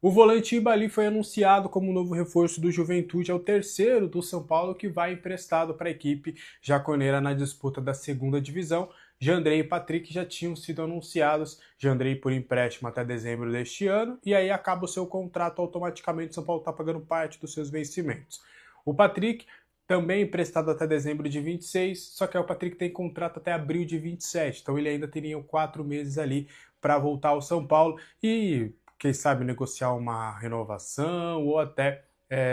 O volante Ibali foi anunciado como novo reforço do Juventude, é o terceiro do São Paulo que vai emprestado para a equipe jaconeira na disputa da segunda divisão. Jandrei e Patrick já tinham sido anunciados, Jandrei por empréstimo até dezembro deste ano, e aí acaba o seu contrato automaticamente, o São Paulo está pagando parte dos seus vencimentos. O Patrick também emprestado até dezembro de 26, só que o Patrick tem contrato até abril de 27, então ele ainda teria 4 meses ali para voltar ao São Paulo e quem sabe negociar uma renovação ou até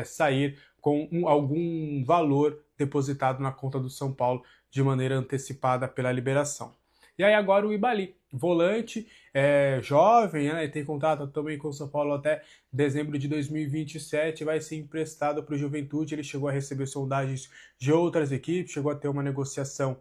sair com algum valor depositado na conta do São Paulo de maneira antecipada pela liberação. E aí agora o Ibali, volante, jovem, né, tem contrato também com o São Paulo até dezembro de 2027, vai ser emprestado para o Juventude. Ele chegou a receber sondagens de outras equipes, chegou a ter uma negociação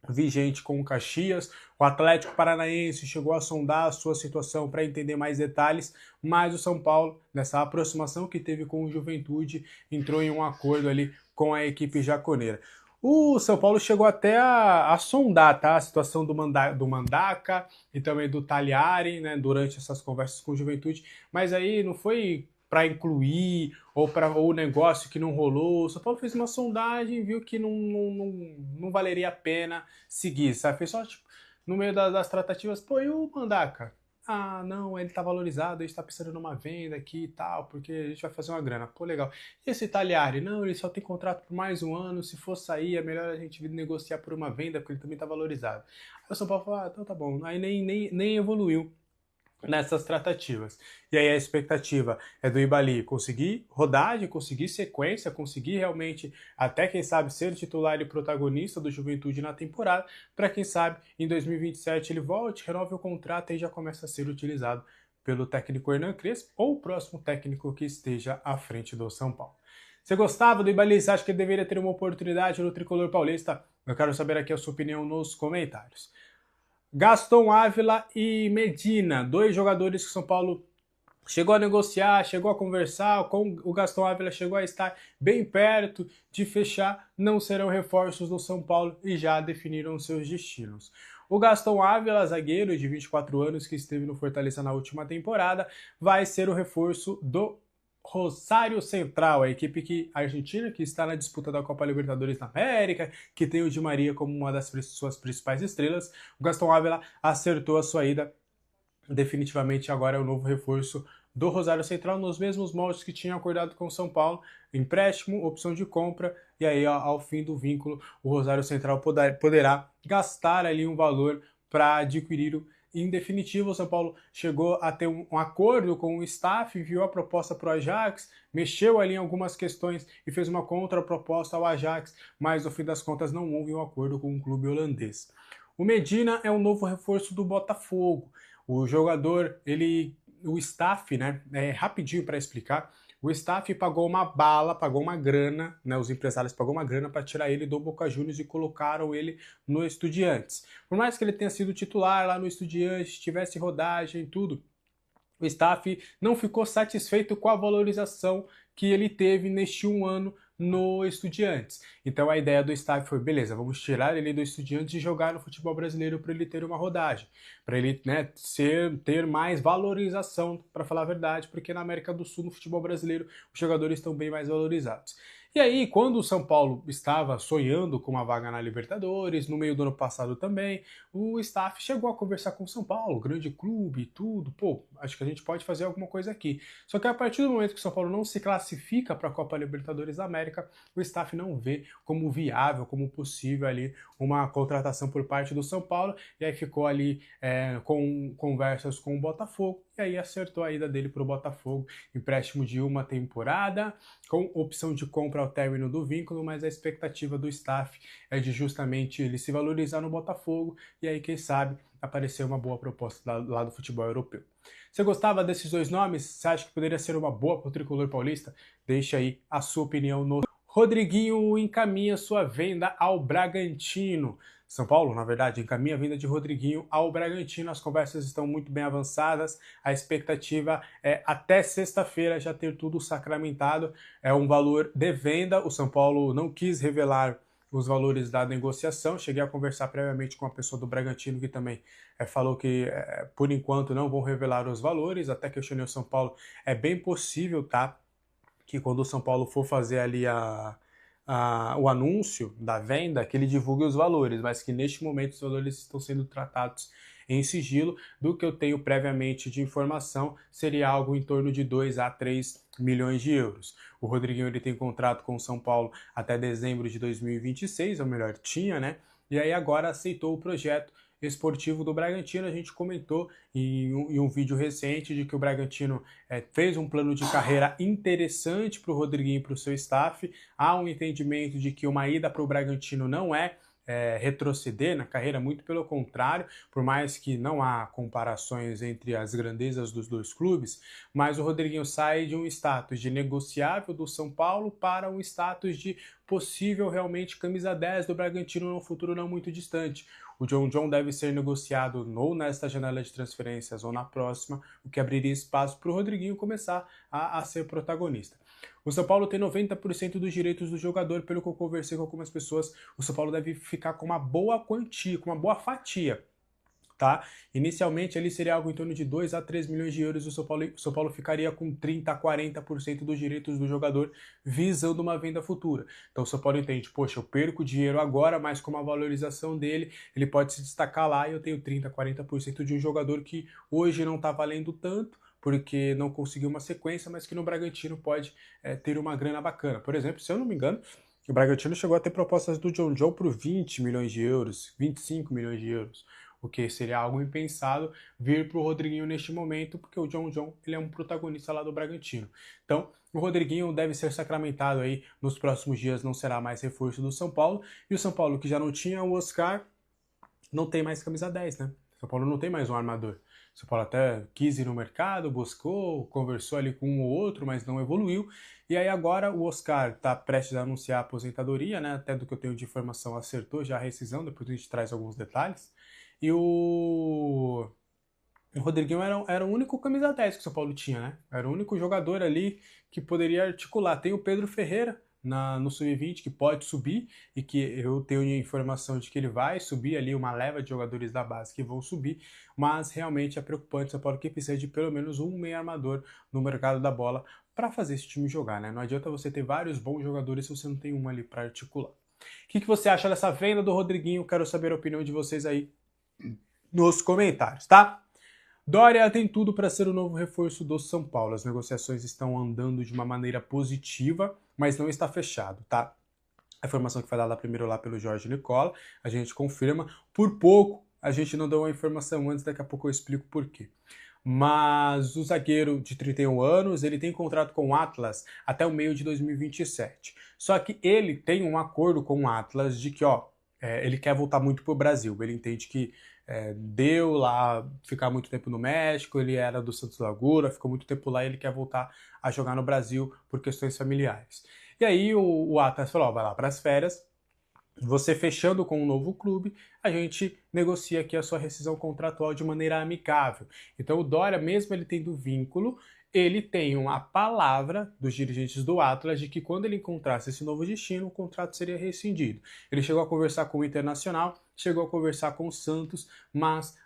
vigente com o Caxias. O Atlético Paranaense chegou a sondar a sua situação para entender mais detalhes, mas o São Paulo, nessa aproximação que teve com o Juventude, entrou em um acordo ali com a equipe jaconeira. O São Paulo chegou até a sondar, tá, a situação do Mandaca e também do Talhari, né, durante essas conversas com o Juventude, mas aí não foi para incluir ou para o negócio que não rolou. O São Paulo fez uma sondagem, viu que não valeria a pena seguir, sabe? Fez só tipo, no meio das tratativas, pô, e o Mandaca? Ah, não, ele tá valorizado, a gente tá pensando numa venda aqui e tal, porque a gente vai fazer uma grana. Pô, legal. E esse Talhari? Não, ele só tem contrato por mais um ano, se for sair é melhor a gente negociar por uma venda, porque ele também tá valorizado. Aí o São Paulo falou, ah, então tá bom. Aí nem evoluiu nessas tratativas. E aí a expectativa é do Ibali conseguir rodagem, conseguir sequência, conseguir realmente, até quem sabe, ser titular e protagonista do Juventude na temporada, para quem sabe, em 2027 ele volte, renove o contrato e já começa a ser utilizado pelo técnico Hernan Crespo ou o próximo técnico que esteja à frente do São Paulo. Você gostava do Ibali? Você acha que ele deveria ter uma oportunidade no Tricolor Paulista? Eu quero saber aqui a sua opinião nos comentários. Gaston Ávila e Medina, dois jogadores que o São Paulo chegou a negociar, chegou a conversar, com o Gaston Ávila chegou a estar bem perto de fechar, não serão reforços do São Paulo e já definiram seus destinos. O Gaston Ávila, zagueiro de 24 anos que esteve no Fortaleza na última temporada, vai ser o reforço do Rosário Central, a equipe argentina que está na disputa da Copa Libertadores na América, que tem o Di Maria como uma das suas principais estrelas. O Gaston Ávila acertou a sua ida, definitivamente agora é o novo reforço do Rosário Central, nos mesmos moldes que tinha acordado com o São Paulo, empréstimo, opção de compra, e aí ao fim do vínculo o Rosário Central poderá gastar ali um valor para adquirir o. Em definitivo, o São Paulo chegou a ter um acordo com o staff, enviou a proposta para o Ajax, mexeu ali em algumas questões e fez uma contraproposta ao Ajax, mas no fim das contas não houve um acordo com o clube holandês. O Medina é um novo reforço do Botafogo. O jogador, o staff, né, rapidinho para explicar, o staff pagou uma bala, pagou uma grana, né, os empresários pagou uma grana para tirar ele do Boca Juniors e colocaram ele no Estudiantes. Por mais que ele tenha sido titular lá no Estudiantes, tivesse rodagem e tudo, o staff não ficou satisfeito com a valorização que ele teve neste um ano no Estudiantes. Então a ideia do staff foi, beleza, vamos tirar ele do Estudiantes e jogar no futebol brasileiro para ele ter uma rodagem, para ele, né, ter mais valorização, para falar a verdade, porque na América do Sul, no futebol brasileiro, os jogadores estão bem mais valorizados. E aí, quando o São Paulo estava sonhando com uma vaga na Libertadores, no meio do ano passado também, o staff chegou a conversar com o São Paulo, grande clube e tudo, pô, acho que a gente pode fazer alguma coisa aqui. Só que a partir do momento que o São Paulo não se classifica para a Copa Libertadores da América, o staff não vê como viável, como possível ali uma contratação por parte do São Paulo, e aí ficou ali com conversas com o Botafogo, e aí acertou a ida dele para o Botafogo, empréstimo de uma temporada, com opção de compra ao término do vínculo, mas a expectativa do staff é de justamente ele se valorizar no Botafogo, e aí quem sabe aparecer uma boa proposta lá do futebol europeu. Você gostava desses dois nomes? Você acha que poderia ser uma boa para o Tricolor Paulista? Deixa aí a sua opinião no... Rodriguinho encaminha sua venda ao Bragantino. São Paulo, na verdade, encaminha a vinda de Rodriguinho ao Bragantino. As conversas estão muito bem avançadas. A expectativa é até sexta-feira já ter tudo sacramentado. É um valor de venda. O São Paulo não quis revelar os valores da negociação. Cheguei a conversar previamente com uma pessoa do Bragantino que também falou que, por enquanto, não vão revelar os valores. Até questionei o São Paulo. É bem possível, tá, que quando o São Paulo for fazer ali o anúncio da venda, que ele divulgue os valores, mas que neste momento os valores estão sendo tratados em sigilo. Do que eu tenho previamente de informação, seria algo em torno de 2 a 3 milhões de euros. O Rodriguinho ele tem contrato com o São Paulo até dezembro de 2026, ou melhor, tinha, né? E aí agora aceitou o projeto esportivo do Bragantino. A gente comentou em um vídeo recente de que o Bragantino fez um plano de carreira interessante para o Rodriguinho e para o seu staff. Há um entendimento de que uma ida para o Bragantino não é retroceder na carreira, muito pelo contrário, por mais que não há comparações entre as grandezas dos dois clubes, mas o Rodriguinho sai de um status de negociável do São Paulo para um status de possível realmente camisa 10 do Bragantino no futuro não muito distante. O John deve ser negociado ou nesta janela de transferências ou na próxima, o que abriria espaço para o Rodriguinho começar a ser protagonista. O São Paulo tem 90% dos direitos do jogador, pelo que eu conversei com algumas pessoas. O São Paulo deve ficar com uma boa quantia, com uma boa fatia, tá? Inicialmente ali seria algo em torno de 2 a 3 milhões de euros. O São Paulo ficaria com 30 a 40% dos direitos do jogador, visando uma venda futura. Então o São Paulo entende, poxa, eu perco dinheiro agora, mas com a valorização dele, ele pode se destacar lá e eu tenho 30 a 40% de um jogador que hoje não está valendo tanto, porque não conseguiu uma sequência, mas que no Bragantino pode ter uma grana bacana. Por exemplo, se eu não me engano, o Bragantino chegou a ter propostas do John por 20 milhões de euros, 25 milhões de euros, o que seria algo impensado vir para o Rodriguinho neste momento, porque o John ele é um protagonista lá do Bragantino. Então, o Rodriguinho deve ser sacramentado aí nos próximos dias, não será mais reforço do São Paulo, e o São Paulo, que já não tinha o Oscar, não tem mais camisa 10, né? O São Paulo não tem mais um armador. O São Paulo até quis ir no mercado, buscou, conversou ali com um ou outro, mas não evoluiu. E aí agora o Oscar está prestes a anunciar a aposentadoria, né? Até do que eu tenho de informação acertou já a rescisão, depois a gente traz alguns detalhes. E o Rodriguinho era o único camisa 10 que o São Paulo tinha, né? Era o único jogador ali que poderia articular. Tem o Pedro Ferreira no Sub-20 que pode subir e que eu tenho informação de que ele vai subir ali, uma leva de jogadores da base que vão subir, mas realmente é preocupante o São Paulo que precisa de pelo menos um meio armador no mercado da bola para fazer esse time jogar, né? Não adianta você ter vários bons jogadores se você não tem um ali para articular. O que você acha dessa venda do Rodriguinho? Quero saber a opinião de vocês aí nos comentários, tá? Dória tem tudo para ser o novo reforço do São Paulo. As negociações estão andando de uma maneira positiva, mas não está fechado, tá? A informação que foi dada primeiro lá pelo Jorge Nicola, a gente confirma. Por pouco, a gente não deu a informação antes, daqui a pouco eu explico por quê. Mas o zagueiro de 31 anos, ele tem contrato com o Atlas até o meio de 2027. Só que ele tem um acordo com o Atlas de que, ele quer voltar muito pro Brasil. Ele entende que deu lá ficar muito tempo no México, ele era do Santos Laguna, ficou muito tempo lá e ele quer voltar a jogar no Brasil por questões familiares. E aí o Atlas falou, vai lá para as férias, você fechando com um novo clube, a gente negocia aqui a sua rescisão contratual de maneira amicável. Então o Dória, mesmo ele tendo vínculo, ele tem uma palavra dos dirigentes do Atlas de que quando ele encontrasse esse novo destino, o contrato seria rescindido. Ele chegou a conversar com o Internacional, chegou a conversar com o Santos,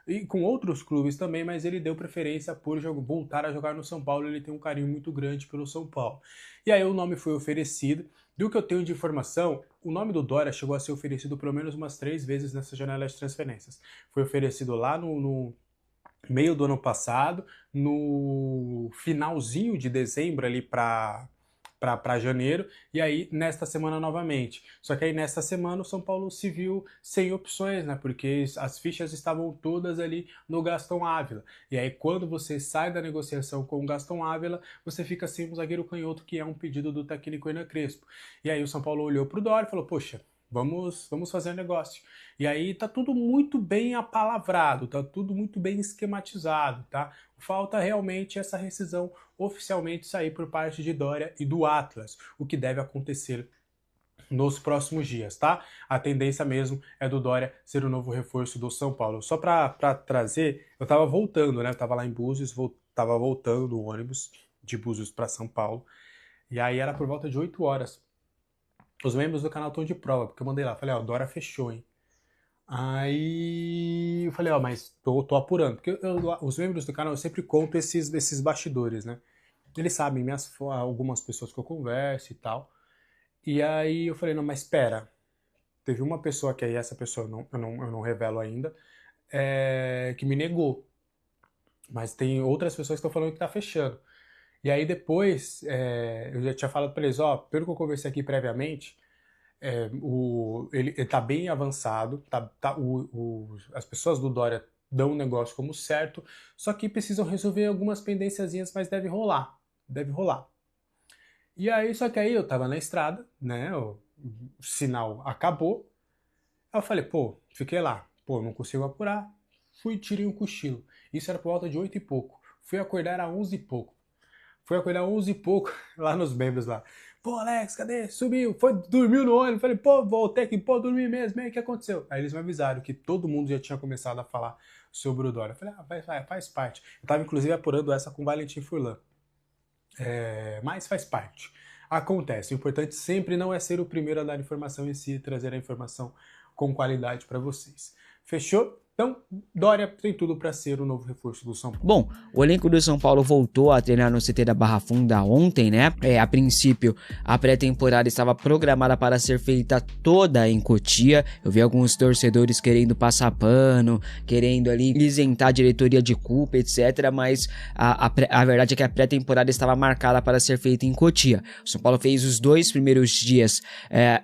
e com outros clubes também, mas ele deu preferência por voltar a jogar no São Paulo. Ele tem um carinho muito grande pelo São Paulo. E aí o nome foi oferecido. Do que eu tenho de informação, o nome do Dória chegou a ser oferecido pelo menos umas 3 vezes nessa janela de transferências. Foi oferecido lá no meio do ano passado, no finalzinho de dezembro ali para janeiro, e aí nesta semana novamente. Só que aí nesta semana o São Paulo se viu sem opções, né? Porque as fichas estavam todas ali no Gastão Ávila. E aí quando você sai da negociação com o Gastão Ávila, você fica sem um zagueiro canhoto, que é um pedido do técnico Hernan Crespo. E aí o São Paulo olhou para o Dória e falou, poxa, vamos fazer um negócio. E aí tá tudo muito bem apalavrado, tá tudo muito bem esquematizado, tá? Falta realmente essa rescisão oficialmente sair por parte de Dória e do Atlas, o que deve acontecer nos próximos dias, tá? A tendência mesmo é do Dória ser o novo reforço do São Paulo. Só para trazer, eu tava voltando, né? Eu tava lá em Búzios, tava voltando no ônibus de Búzios para São Paulo, e aí era por volta de 8 horas os membros do canal estão de prova, porque eu mandei lá, falei, ó, o Dória fechou, hein? Aí eu falei, ó, mas tô apurando, porque os membros do canal eu sempre conto esses bastidores, né? Eles sabem algumas pessoas que eu converso e tal. E aí eu falei, não, mas espera. Teve uma pessoa que aí, essa pessoa eu não revelo ainda, que me negou. Mas tem outras pessoas que estão falando que tá fechando. E aí depois, eu já tinha falado para eles, ó, pelo que eu conversei aqui previamente, ele tá bem avançado, as pessoas do Dória dão o negócio como certo, só que precisam resolver algumas pendênciazinhas, mas deve rolar. E aí, só que aí eu tava na estrada, né, o sinal acabou, aí eu falei, pô, fiquei lá, pô, não consigo apurar, fui e tirei um cochilo, isso era por volta de 8 e pouco, fui acordar às 11 e pouco. Fui acordar 11 e pouco, lá nos membros lá. Pô, Alex, cadê? Sumiu. Dormiu no ônibus. Falei, pô, voltei aqui. Pô, dormi mesmo. E o que aconteceu? Aí eles me avisaram que todo mundo já tinha começado a falar sobre o Dória. Eu falei, faz parte. Eu tava, inclusive, apurando essa com o Valentim Furlan. Mas faz parte. Acontece. O importante sempre não é ser o primeiro a dar informação em si, trazer a informação com qualidade para vocês. Fechou? Então, Dória tem tudo para ser o novo reforço do São Paulo. Bom, o elenco do São Paulo voltou a treinar no CT da Barra Funda ontem, né? A princípio, a pré-temporada estava programada para ser feita toda em Cotia. Eu vi alguns torcedores querendo passar pano, querendo ali isentar a diretoria de culpa, etc. Mas a verdade é que a pré-temporada estava marcada para ser feita em Cotia. O São Paulo fez os 2 primeiros dias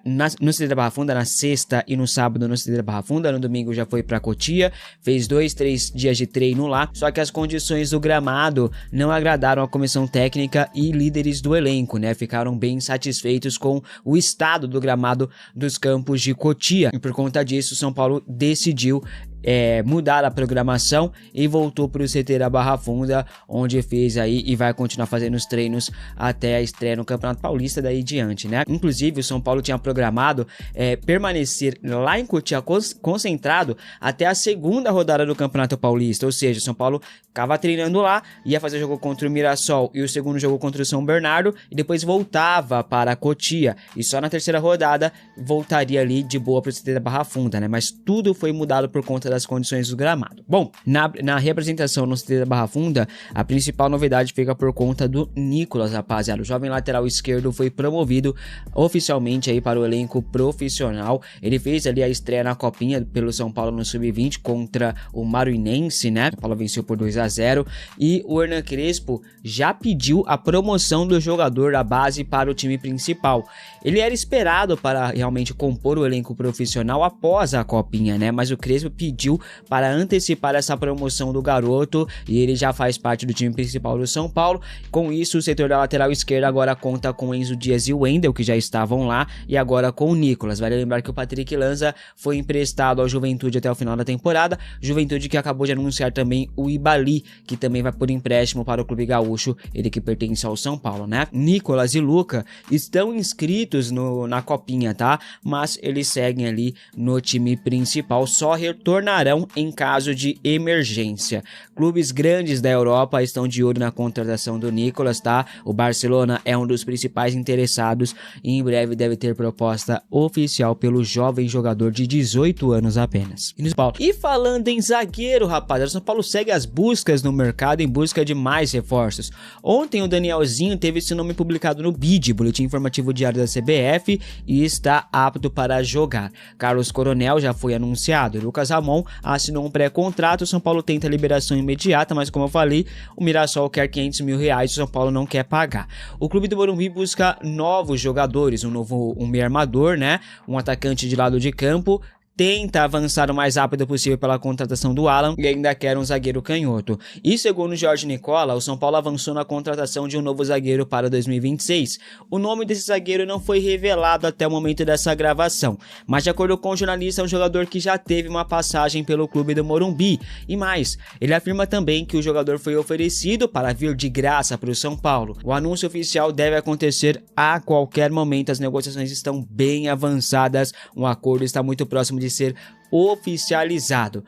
no CT da Barra Funda, na sexta e no sábado no CT da Barra Funda. No domingo já foi para Cotia. Fez 2, 3 dias de treino lá, só que as condições do gramado não agradaram a comissão técnica e líderes do elenco, né? Ficaram bem satisfeitos com o estado do gramado dos campos de Cotia. E por conta disso, o São Paulo decidiu mudar a programação e voltou para o CT da Barra Funda, onde fez aí e vai continuar fazendo os treinos até a estreia no Campeonato Paulista daí diante, né? Inclusive o São Paulo tinha programado permanecer lá em Cotia concentrado até a segunda rodada do Campeonato Paulista, ou seja, o São Paulo ficava treinando lá, ia fazer jogo contra o Mirassol e o segundo jogo contra o São Bernardo e depois voltava para Cotia e só na terceira rodada voltaria ali de boa para o CT da Barra Funda, né? Mas tudo foi mudado por conta das condições do gramado. Bom, na representação no CT da Barra Funda, a principal novidade fica por conta do Nicolas, rapaziada. O jovem lateral esquerdo foi promovido oficialmente aí para o elenco profissional. Ele fez ali a estreia na Copinha pelo São Paulo no Sub-20 contra o Maruinense, né? O São Paulo venceu por 2-0 e o Hernan Crespo já pediu a promoção do jogador da base para o time principal. Ele era esperado para realmente compor o elenco profissional após a Copinha, né? Mas o Crespo pediu para antecipar essa promoção do garoto e ele já faz parte do time principal do São Paulo. Com isso, o setor da lateral esquerda agora conta com Enzo Dias e o Wendel, que já estavam lá, e agora com o Nicolas. Vale lembrar que o Patrick Lanza foi emprestado ao Juventude até o final da temporada, Juventude que acabou de anunciar também o Ibali, que também vai por empréstimo para o Clube Gaúcho, ele que pertence ao São Paulo, né? Nicolas e Luca estão inscritos na Copinha, tá? Mas eles seguem ali no time principal, só retornarão em caso de emergência. Clubes grandes da Europa estão de olho na contratação do Nicolas, tá? O Barcelona é um dos principais interessados e em breve deve ter proposta oficial pelo jovem jogador de 18 anos apenas. E falando em zagueiro, rapaziada, o São Paulo segue as buscas no mercado em busca de mais reforços. Ontem o Danielzinho teve seu nome publicado no BID, Boletim Informativo Diário da CBF, e está apto para jogar. Carlos Coronel já foi anunciado. Lucas Ramon assinou um pré-contrato, o São Paulo tenta liberação imediata, mas como eu falei, o Mirassol quer R$500 mil, o São Paulo não quer pagar. O clube do Morumbi busca novos jogadores, um meio armador, né? Um atacante de lado de campo, tenta avançar o mais rápido possível pela contratação do Alan e ainda quer um zagueiro canhoto. E segundo Jorge Nicola, o São Paulo avançou na contratação de um novo zagueiro para 2026. O nome desse zagueiro não foi revelado até o momento dessa gravação, mas de acordo com o jornalista, é um jogador que já teve uma passagem pelo clube do Morumbi. E mais, ele afirma também que o jogador foi oferecido para vir de graça para o São Paulo. O anúncio oficial deve acontecer a qualquer momento, as negociações estão bem avançadas, um acordo está muito próximo de ser oficializado.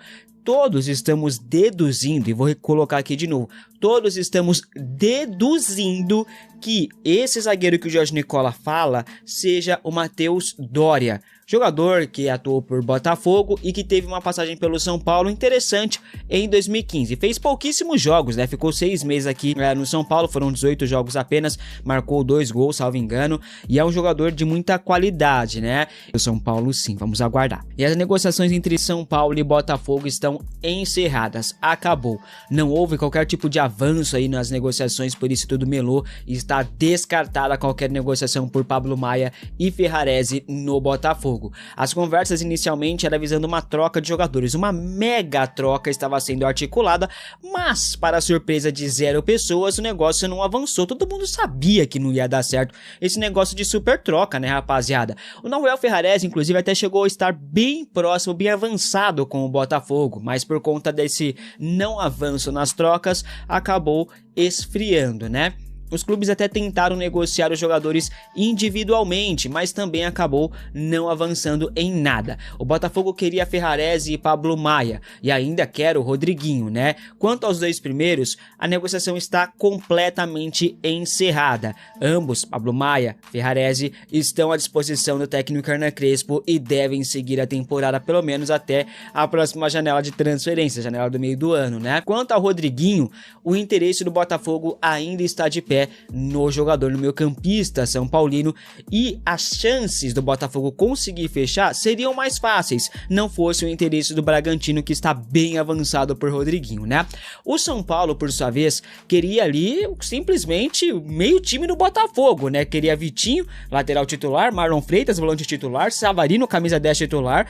todos estamos deduzindo, e vou colocar aqui de novo, todos estamos deduzindo que esse zagueiro que o Jorge Nicola fala seja o Matheus Doria, jogador que atuou por Botafogo e que teve uma passagem pelo São Paulo interessante em 2015. Fez pouquíssimos jogos, né? Ficou 6 meses aqui no São Paulo, foram 18 jogos apenas, marcou 2 gols, salvo engano, e é um jogador de muita qualidade, né? O São Paulo sim, vamos aguardar. E as negociações entre São Paulo e Botafogo estão encerradas, acabou. Não houve qualquer tipo de avanço aí nas negociações, por isso tudo melou e está descartada qualquer negociação por Pablo Maia e Ferrarese no Botafogo. As conversas inicialmente eram visando uma troca de jogadores, uma mega troca estava sendo articulada, mas para a surpresa de 0 pessoas o negócio não avançou. Todo mundo sabia que não ia dar certo esse negócio de super troca, né, rapaziada? O Nahuel Ferrarese inclusive até chegou a estar bem próximo, bem avançado com o Botafogo, mas por conta desse não avanço nas trocas acabou esfriando, né? Os clubes até tentaram negociar os jogadores individualmente, mas também acabou não avançando em nada. O Botafogo queria Ferrarese e Pablo Maia, e ainda quer o Rodriguinho, né? Quanto aos 2 primeiros, a negociação está completamente encerrada. Ambos, Pablo Maia e Ferrarese, estão à disposição do técnico Hernan Crespo e devem seguir a temporada pelo menos até a próxima janela de transferência, janela do meio do ano, né? Quanto ao Rodriguinho, o interesse do Botafogo ainda está de pé no jogador, no meio-campista São Paulino, e as chances do Botafogo conseguir fechar seriam mais fáceis, não fosse o interesse do Bragantino, que está bem avançado por Rodriguinho, né? O São Paulo, por sua vez, queria ali simplesmente meio time do Botafogo, né? Queria Vitinho, lateral titular, Marlon Freitas, volante titular, Savarino, camisa 10 titular.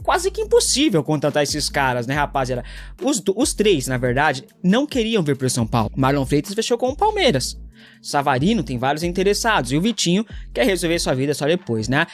Quase que impossível contratar esses caras, né, rapaziada? Os 3, na verdade, não queriam vir pro São Paulo. Marlon Freitas fechou com o Palmeiras. Savarino tem vários interessados, e o Vitinho quer resolver sua vida só depois, né?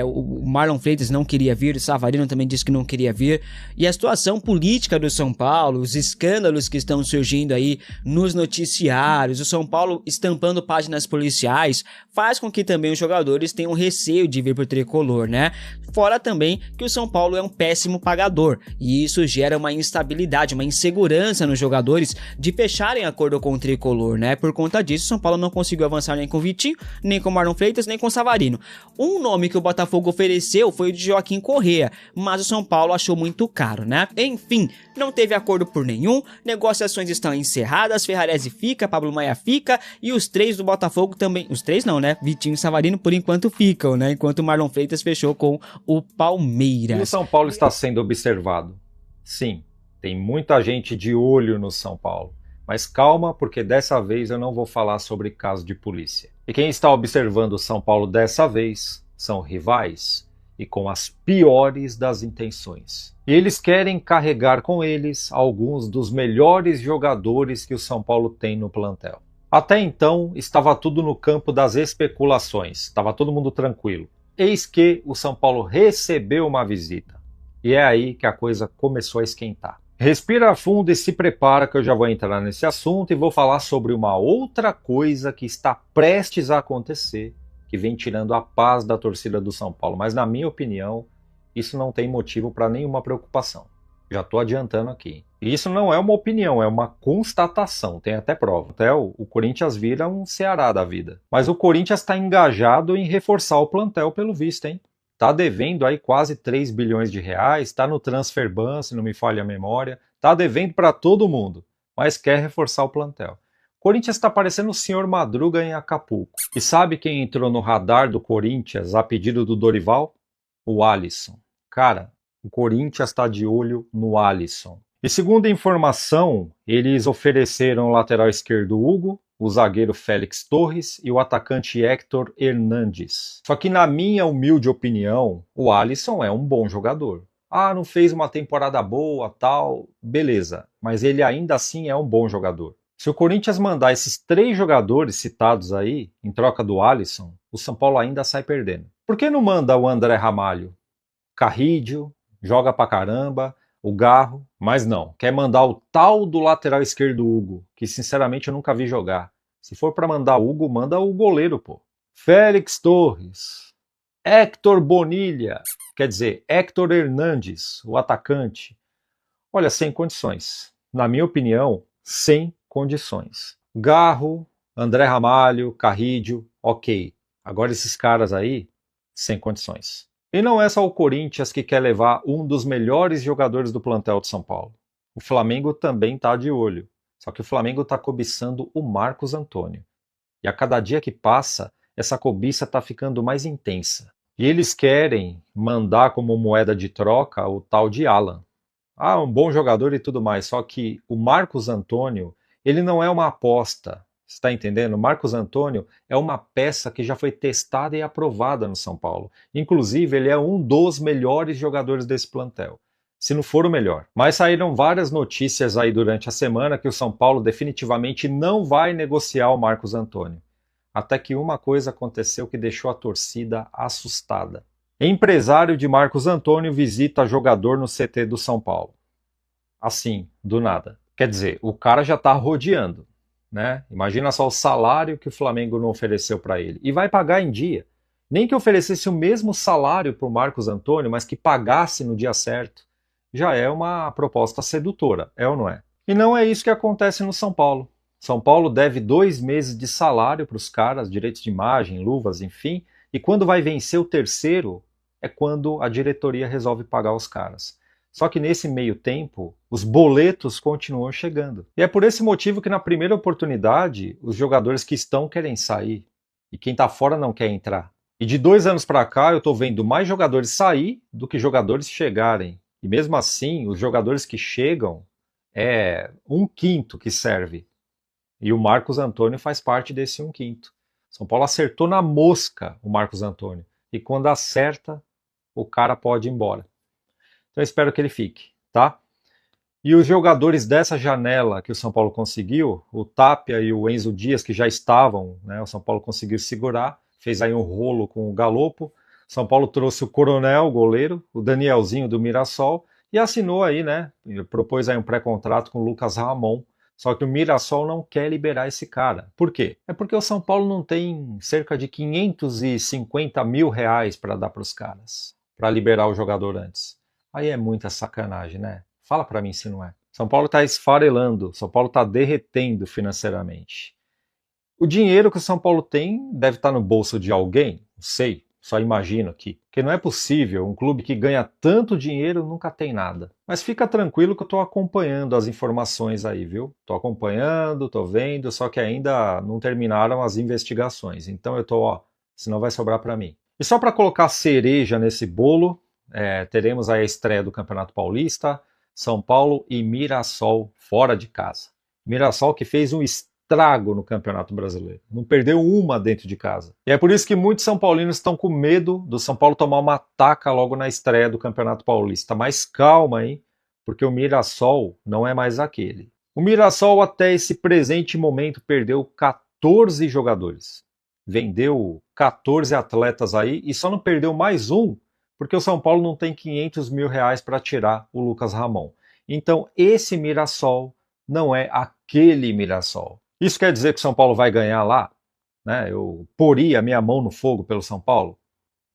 O Marlon Freitas não queria vir, o Savarino também disse que não queria vir, e a situação política do São Paulo, os escândalos que estão surgindo aí nos noticiários, o São Paulo estampando páginas policiais, faz com que também os jogadores tenham receio de vir pro tricolor, né? Fora também que o São Paulo é um péssimo pagador, e isso gera uma instabilidade, uma insegurança nos jogadores de fecharem acordo com o tricolor, né? Por conta disso, o São Paulo não conseguiu avançar nem com o Vitinho, nem com o Marlon Freitas, nem com o Savarino. Um nome que o Botafogo ofereceu foi o de Joaquim Correa, mas o São Paulo achou muito caro, né? Enfim, não teve acordo por nenhum, negociações estão encerradas, Ferrarese fica, Pablo Maia fica, e os 3 do Botafogo também, os 3 não, né? Vitinho e Savarino por enquanto ficam, né? Enquanto o Marlon Freitas fechou com o Palmeiras. E o São Paulo está sendo observado. Sim, tem muita gente de olho no São Paulo. Mas calma, porque dessa vez eu não vou falar sobre caso de polícia. E quem está observando o São Paulo dessa vez são rivais e com as piores das intenções. E eles querem carregar com eles alguns dos melhores jogadores que o São Paulo tem no plantel. Até então estava tudo no campo das especulações, estava todo mundo tranquilo. Eis que o São Paulo recebeu uma visita. E é aí que a coisa começou a esquentar. Respira fundo e se prepara que eu já vou entrar nesse assunto e vou falar sobre uma outra coisa que está prestes a acontecer, que vem tirando a paz da torcida do São Paulo. Mas na minha opinião, isso não tem motivo para nenhuma preocupação. Já estou adiantando aqui. E isso não é uma opinião, é uma constatação, tem até prova. Até o Corinthians vira um Ceará da vida. Mas o Corinthians está engajado em reforçar o plantel pelo visto, hein? Está devendo aí quase 3 bilhões de reais, está no transfer ban, se não me falha a memória, está devendo para todo mundo, mas quer reforçar o plantel. O Corinthians está parecendo o senhor Madruga em Acapulco. E sabe quem entrou no radar do Corinthians a pedido do Dorival? O Alisson. Cara, o Corinthians está de olho no Alisson. E segundo a informação, eles ofereceram o lateral esquerdo Hugo, o zagueiro Félix Torres e o atacante Héctor Hernandes. Só que na minha humilde opinião, o Alisson é um bom jogador. Ah, não fez uma temporada boa, tal, beleza, mas ele ainda assim é um bom jogador. Se o Corinthians mandar esses 3 jogadores citados aí, em troca do Alisson, o São Paulo ainda sai perdendo. Por que não manda o André Ramalho? Carrídio, joga pra caramba, o Garro, mas não, quer mandar o tal do lateral esquerdo Hugo, que sinceramente eu nunca vi jogar. Se for para mandar o Hugo, manda o goleiro, pô. Félix Torres, Héctor Bonilha, quer dizer, Héctor Hernandes, o atacante. Olha, sem condições. Na minha opinião, sem condições. Garro, André Ramalho, Carrídio, ok. Agora esses caras aí, sem condições. E não é só o Corinthians que quer levar um dos melhores jogadores do plantel de São Paulo. O Flamengo também está de olho. Só que o Flamengo está cobiçando o Marcos Antônio. E a cada dia que passa, essa cobiça está ficando mais intensa. E eles querem mandar como moeda de troca o tal de Alan. Ah, um bom jogador e tudo mais. Só que o Marcos Antônio, ele não é uma aposta. Você está entendendo? O Marcos Antônio é uma peça que já foi testada e aprovada no São Paulo. Inclusive, ele é um dos melhores jogadores desse plantel. Se não for o melhor. Mas saíram várias notícias aí durante a semana que o São Paulo definitivamente não vai negociar o Marcos Antônio. Até que uma coisa aconteceu que deixou a torcida assustada. Empresário de Marcos Antônio visita jogador no CT do São Paulo. Assim, do nada. Quer dizer, o cara já está rodeando, né? Imagina só o salário que o Flamengo não ofereceu para ele. E vai pagar em dia. Nem que oferecesse o mesmo salário para o Marcos Antônio, mas que pagasse no dia certo. Já é uma proposta sedutora, é ou não é? E não é isso que acontece no São Paulo. São Paulo deve 2 meses de salário para os caras, direitos de imagem, luvas, enfim, e quando vai vencer o terceiro, é quando a diretoria resolve pagar os caras. Só que nesse meio tempo, os boletos continuam chegando. E é por esse motivo que na primeira oportunidade, os jogadores que estão querem sair, e quem está fora não quer entrar. E de 2 anos para cá, eu estou vendo mais jogadores sair do que jogadores chegarem. E mesmo assim, os jogadores que chegam, é 1/5 que serve. E o Marcos Antônio faz parte desse 1/5. São Paulo acertou na mosca o Marcos Antônio. E quando acerta, o cara pode ir embora. Então eu espero que ele fique, tá? E os jogadores dessa janela que o São Paulo conseguiu, o Tapia e o Enzo Dias, que já estavam, né, o São Paulo conseguiu segurar, fez aí um rolo com o Galopo. São Paulo trouxe o Coronel, o goleiro, o Danielzinho do Mirassol, e assinou aí, né? Propôs aí um pré-contrato com o Lucas Ramon. Só que o Mirassol não quer liberar esse cara. Por quê? É porque o São Paulo não tem cerca de 550 mil reais para dar para os caras, para liberar o jogador antes. Aí é muita sacanagem, né? Fala para mim se não é. São Paulo está esfarelando, São Paulo está derretendo financeiramente. O dinheiro que o São Paulo tem deve estar no bolso de alguém, não sei, só imagino aqui. Porque não é possível, um clube que ganha tanto dinheiro nunca tem nada. Mas fica tranquilo que eu estou acompanhando as informações aí, viu? Estou acompanhando, estou vendo, só que ainda não terminaram as investigações. Então eu estou, ó, senão vai sobrar para mim. E só para colocar cereja nesse bolo, teremos aí a estreia do Campeonato Paulista, São Paulo e Mirassol fora de casa. Mirassol que fez um estrago no Campeonato Brasileiro. Não perdeu uma dentro de casa. E é por isso que muitos são paulinos estão com medo do São Paulo tomar uma taca logo na estreia do Campeonato Paulista. Mas calma, hein? Porque o Mirassol não é mais aquele. O Mirassol até esse presente momento perdeu 14 jogadores. Vendeu 14 atletas aí e só não perdeu mais um porque o São Paulo não tem 500 mil reais para tirar o Lucas Ramon. Então esse Mirassol não é aquele Mirassol. Isso quer dizer que o São Paulo vai ganhar lá? Né? Eu poria a minha mão no fogo pelo São Paulo?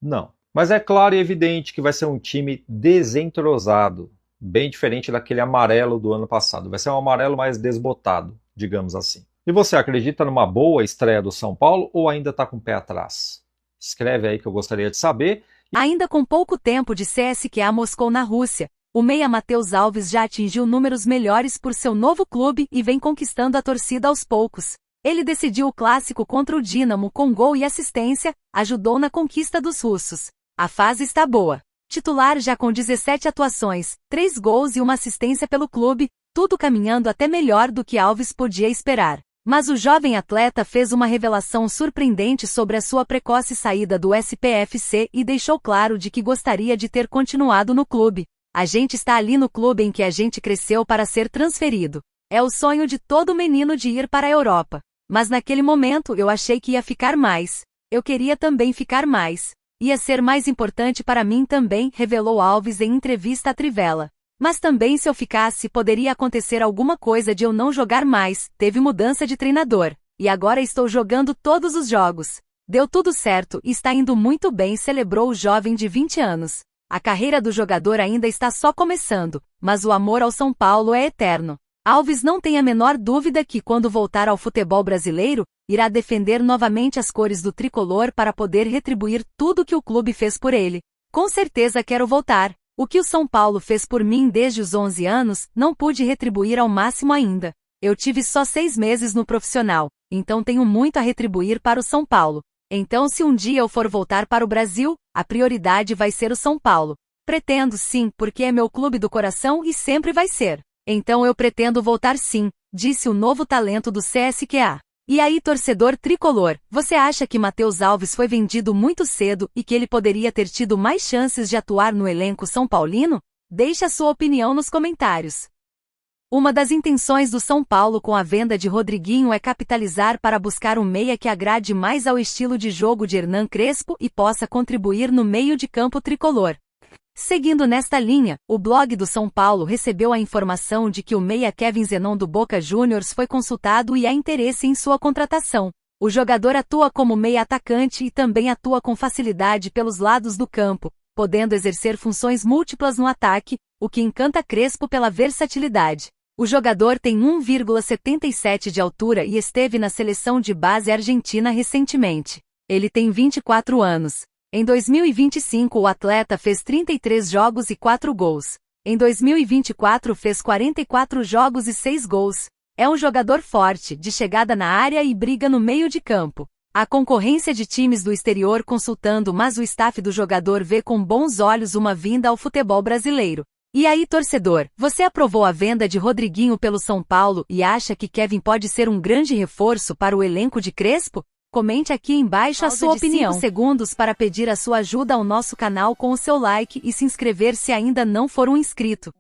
Não. Mas é claro e evidente que vai ser um time desentrosado, bem diferente daquele amarelo do ano passado. Vai ser um amarelo mais desbotado, digamos assim. E você acredita numa boa estreia do São Paulo ou ainda está com o pé atrás? Escreve aí que eu gostaria de saber. Ainda com pouco tempo de CSKA Moscou na Rússia, o meia Matheus Alves já atingiu números melhores por seu novo clube e vem conquistando a torcida aos poucos. Ele decidiu o clássico contra o Dínamo com gol e assistência, ajudou na conquista dos russos. A fase está boa. Titular já com 17 atuações, 3 gols e uma assistência pelo clube, tudo caminhando até melhor do que Alves podia esperar. Mas o jovem atleta fez uma revelação surpreendente sobre a sua precoce saída do SPFC e deixou claro de que gostaria de ter continuado no clube. A gente está ali no clube em que a gente cresceu para ser transferido. É o sonho de todo menino de ir para a Europa. Mas naquele momento eu achei que ia ficar mais. Eu queria também ficar mais. Ia ser mais importante para mim também, revelou Alves em entrevista à Trivela. Mas também se eu ficasse poderia acontecer alguma coisa de eu não jogar mais, teve mudança de treinador. E agora estou jogando todos os jogos. Deu tudo certo e está indo muito bem, celebrou o jovem de 20 anos. A carreira do jogador ainda está só começando, mas o amor ao São Paulo é eterno. Alves não tem a menor dúvida que, quando voltar ao futebol brasileiro, irá defender novamente as cores do tricolor para poder retribuir tudo que o clube fez por ele. Com certeza quero voltar. O que o São Paulo fez por mim desde os 11 anos, não pude retribuir ao máximo ainda. Eu tive só 6 meses no profissional, então tenho muito a retribuir para o São Paulo. Então, se um dia eu for voltar para o Brasil, a prioridade vai ser o São Paulo. Pretendo sim, porque é meu clube do coração e sempre vai ser. Então eu pretendo voltar sim, disse o novo talento do CSKA. E aí, torcedor tricolor, você acha que Matheus Alves foi vendido muito cedo e que ele poderia ter tido mais chances de atuar no elenco são paulino? Deixe a sua opinião nos comentários. Uma das intenções do São Paulo com a venda de Rodriguinho é capitalizar para buscar um meia que agrade mais ao estilo de jogo de Hernan Crespo e possa contribuir no meio de campo tricolor. Seguindo nesta linha, o blog do São Paulo recebeu a informação de que o meia Kevin Zenon do Boca Juniors foi consultado e há interesse em sua contratação. O jogador atua como meia atacante e também atua com facilidade pelos lados do campo, podendo exercer funções múltiplas no ataque, o que encanta Crespo pela versatilidade. O jogador tem 1,77 de altura e esteve na seleção de base argentina recentemente. Ele tem 24 anos. Em 2025 o atleta fez 33 jogos e 4 gols. Em 2024 fez 44 jogos e 6 gols. É um jogador forte, de chegada na área e briga no meio de campo. Há concorrência de times do exterior consultando, mas o staff do jogador vê com bons olhos uma vinda ao futebol brasileiro. E aí, torcedor, você aprovou a venda de Rodriguinho pelo São Paulo e acha que Kevin pode ser um grande reforço para o elenco de Crespo? Comente aqui embaixo a sua opinião. 5 segundos para pedir a sua ajuda ao nosso canal com o seu like e se inscrever se ainda não for um inscrito.